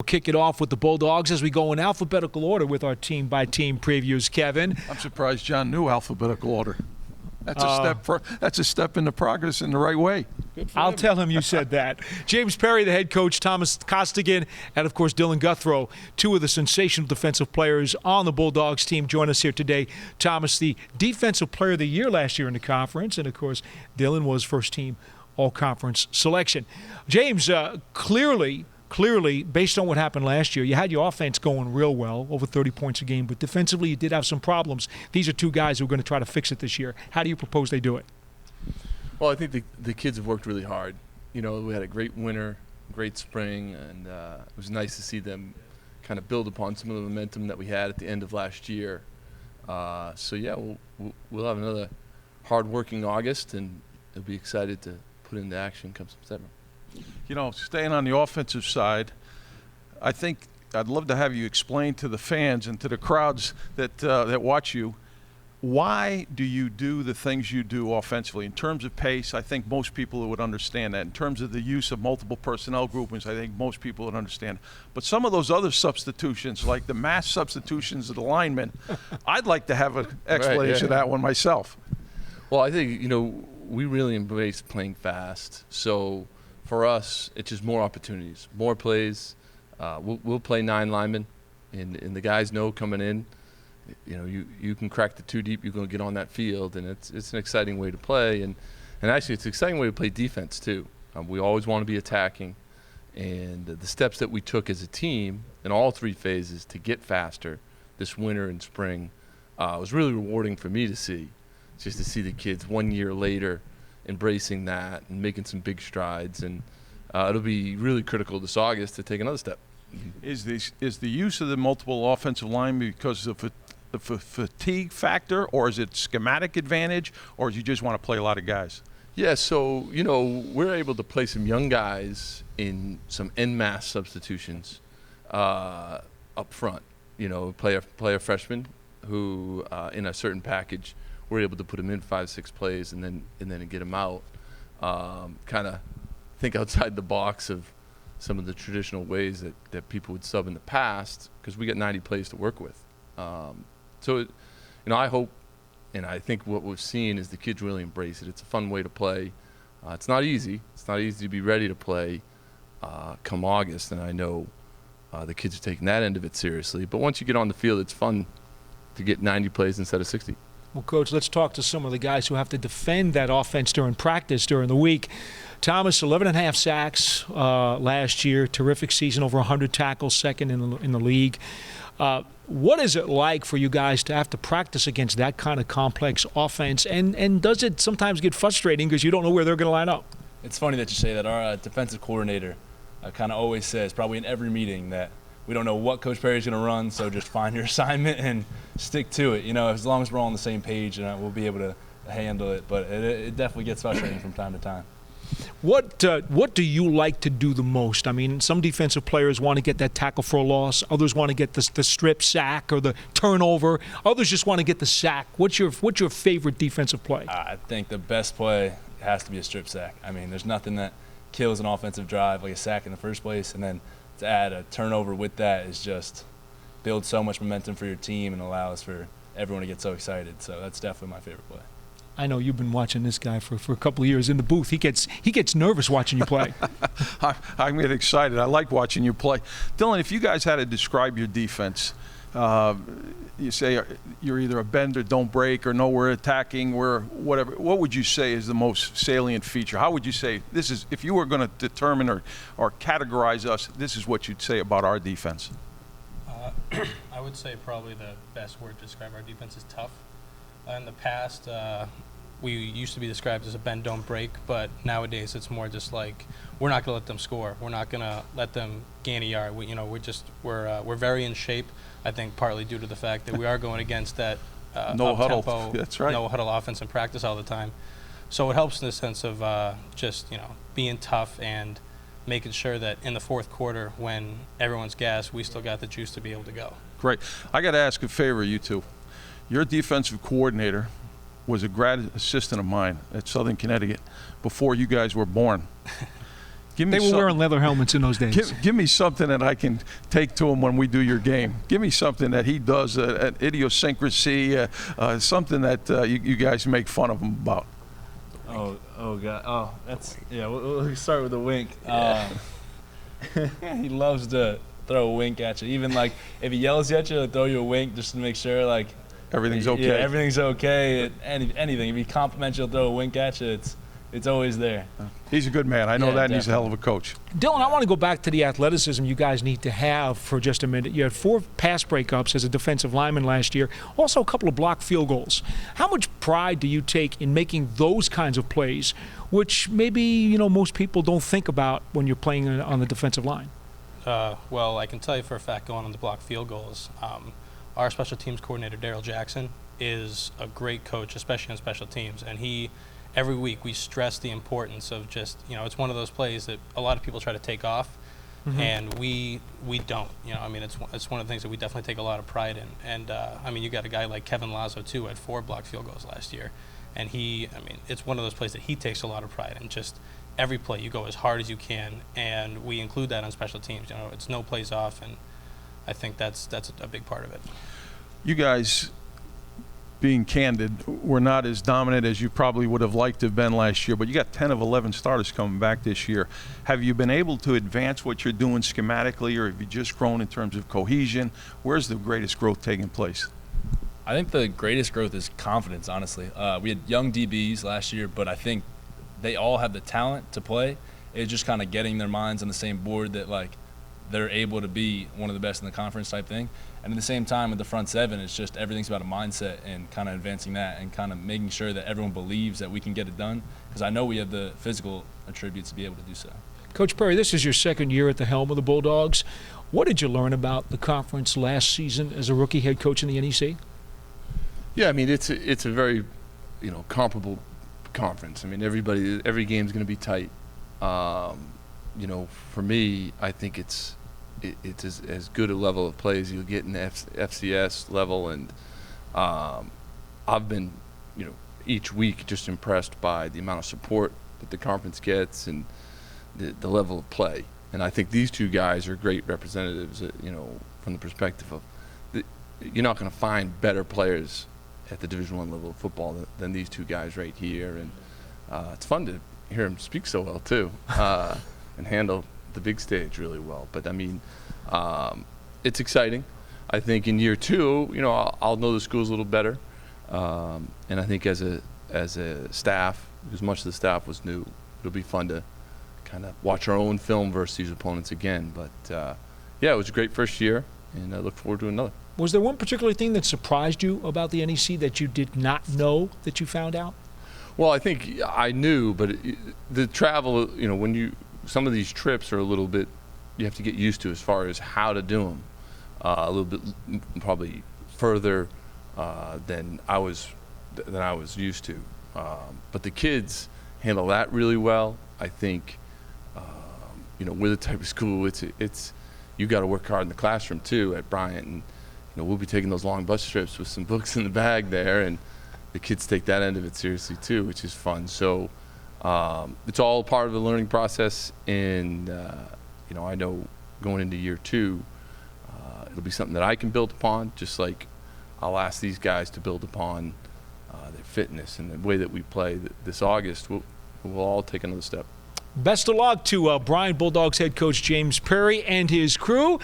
We'll kick it off with the Bulldogs as we go in alphabetical order with our team-by-team previews. Kevin? I'm surprised John knew alphabetical order. That's a step into progress in the right way. I'll tell him you said that. James Perry, the head coach, Thomas Costigan, and, of course, Dillon Guthro, two of the sensational defensive players on the Bulldogs team, join us here today. Thomas, the Defensive Player of the Year last year in the conference, and, of course, Dillon was first-team all-conference selection. James, clearly, based on what happened last year, you had your offense going real well, over 30 points a game, but defensively you did have some problems. These are two guys who are going to try to fix it this year. How do you propose they do it? Well, I think the kids have worked really hard. You know, we had a great winter, great spring, and it was nice to see them kind of build upon some of the momentum that we had at the end of last year. So, yeah, we'll have another hard-working August, and they'll be excited to put into action come September. You know, staying on the offensive side, I think I'd love to have you explain to the fans and to the crowds that watch you, why do you do the things you do offensively? In terms of pace, I think most people would understand that. In terms of the use of multiple personnel groupings, I think most people would understand. But some of those other substitutions, like the mass substitutions of the linemen, I'd like to have an explanation of that one myself. Well, I think, you know, we really embrace playing fast. So for us, it's just more opportunities, more plays. We'll play 9 linemen, and the guys know coming in, you know, you can crack the 2 deep, you're going to get on that field, and it's an exciting way to play. And actually, it's an exciting way to play defense, too. We always want to be attacking. And the steps that we took as a team in all 3 phases to get faster this winter and spring was really rewarding for me to see, just to see the kids 1 year later embracing that and making some big strides. And it'll be really critical this August to take another step. Is the use of the multiple offensive line because of the fatigue factor, or is it schematic advantage, or do you just want to play a lot of guys? Yeah, so, you know, we're able to play some young guys in some en masse substitutions up front. You know, play a freshman who, in a certain package, we're able to put him in 5-6 plays and then get him out. Kind of think outside the box of some of the traditional ways that people would sub in the past, because we got 90 plays to work with. So, you know, I hope, and I think what we've seen is the kids really embrace it. It's a fun way to play. It's not easy. It's not easy to be ready to play come August, and I know the kids are taking that end of it seriously. But once you get on the field, it's fun to get 90 plays instead of 60. Well, Coach, let's talk to some of the guys who have to defend that offense during practice during the week. Thomas, 11.5 sacks last year, terrific season, over 100 tackles, second in the league. What is it like for you guys to have to practice against that kind of complex offense, and does it sometimes get frustrating because you don't know where they're going to line up? It's funny that you say that. Our defensive coordinator kind of always says, probably in every meeting, that we don't know what Coach Perry's going to run, so just find your assignment and stick to it. You know, as long as we're all on the same page, we'll be able to handle it. But it definitely gets frustrating from time to time. What do you like to do the most? I mean, some defensive players want to get that tackle for a loss. Others want to get the strip sack or the turnover. Others just want to get the sack. What's your favorite defensive play? I think the best play has to be a strip sack. I mean, there's nothing that kills an offensive drive like a sack in the first place, and then to add a turnover with that is just builds so much momentum for your team and allows for everyone to get so excited. So that's definitely my favorite play. I know you've been watching this guy for a couple of years in the booth. He gets nervous watching you play. I get excited. I like watching you play. Dillon, if you guys had to describe your defense, you say you're either a bend or don't break, or no, we're attacking, we're whatever. What would you say is the most salient feature? How would you say this is, if you were going to determine or categorize us, this is what you'd say about our defense? I would say probably the best word to describe our defense is tough. In the past, we used to be described as a bend, don't break, but nowadays it's more just like we're not going to let them score. We're not going to let them gain a yard. We're very in shape. I think partly due to the fact that we are going against that no huddle. That's right. No huddle offense in practice all the time. So it helps in the sense of just being tough and making sure that in the fourth quarter, when everyone's gassed, we still got the juice to be able to go. Great. I got to ask a favor, you two. Your defensive coordinator was a grad assistant of mine at Southern Connecticut before you guys were born. They were wearing leather helmets in those days. Give me something that I can take to him when we do your game. Give me something that he does, an idiosyncrasy, something that you guys make fun of him about. Oh God! Oh, we'll start with a wink. He loves to throw a wink at you. Even like if he yells at you, he'll throw you a wink just to make sure like everything's okay. Yeah, everything's okay. Anything. If he compliments you, he'll throw a wink at you. It's always there. He's a good man. I know that, definitely. and he's a hell of a coach. Dillon, I want to go back to the athleticism you guys need to have for just a minute. You had 4 pass breakups as a defensive lineman last year, also a couple of blocked field goals. How much pride do you take in making those kinds of plays, which maybe most people don't think about when you're playing on the defensive line? Well, I can tell you for a fact, going on the blocked field goals, our special teams coordinator, Daryl Jackson, is a great coach, especially on special teams, and every week we stress the importance of just, it's one of those plays that a lot of people try to take off, and we don't. It's one of the things that we definitely take a lot of pride in. And you got a guy like Kevin Lazo too, had 4 blocked field goals last year, and it's one of those plays that he takes a lot of pride in. Just every play you go as hard as you can, and we include that on special teams. It's no plays off, and I think that's a big part of it. You guys, being candid, were not as dominant as you probably would have liked to have been last year, but you got 10 of 11 starters coming back this year. Have you been able to advance what you're doing schematically, or have you just grown in terms of cohesion? Where's the greatest growth taking place? I think the greatest growth is confidence, honestly. We had young DBs last year, but I think they all have the talent to play. It's just kind of getting their minds on the same board that, like, they're able to be one of the best in the conference type thing. And at the same time, with the front 7, it's just everything's about a mindset and kind of advancing that and kind of making sure that everyone believes that we can get it done, because I know we have the physical attributes to be able to do so. Coach Perry, this is your 2nd year at the helm of the Bulldogs. What did you learn about the conference last season as a rookie head coach in the NEC? Yeah, it's a very, comparable conference. Every game's going to be tight. For me, I think it's as good a level of play as you'll get in the FCS level, and I've been, each week just impressed by the amount of support that the conference gets and the level of play. And I think these 2 guys are great representatives, from the perspective of you're not going to find better players at the Division I level of football than these 2 guys right here, and it's fun to hear them speak so well too, and handle the big stage really well. But it's exciting. I think in year 2, I'll know the schools a little better, and I think as a staff, because much of the staff was new, it'll be fun to kind of watch our own film versus these opponents again. But it was a great first year, and I look forward to another. Was there one particular thing that surprised you about the NEC that you did not know that you found out? Well, I think I knew, but the travel, some of these trips are a little bit, you have to get used to as far as how to do them. A little bit probably further than I was used to. But the kids handle that really well. I think, we're the type of school, it's you got to work hard in the classroom too at Bryant, and we'll be taking those long bus trips with some books in the bag there, and the kids take that end of it seriously too, which is fun. So it's all part of the learning process, and I know going into year 2, it'll be something that I can build upon, just like I'll ask these guys to build upon their fitness and the way that we play this August. We'll all take another step. Best of luck to Bryant Bulldogs head coach James Perry and his crew.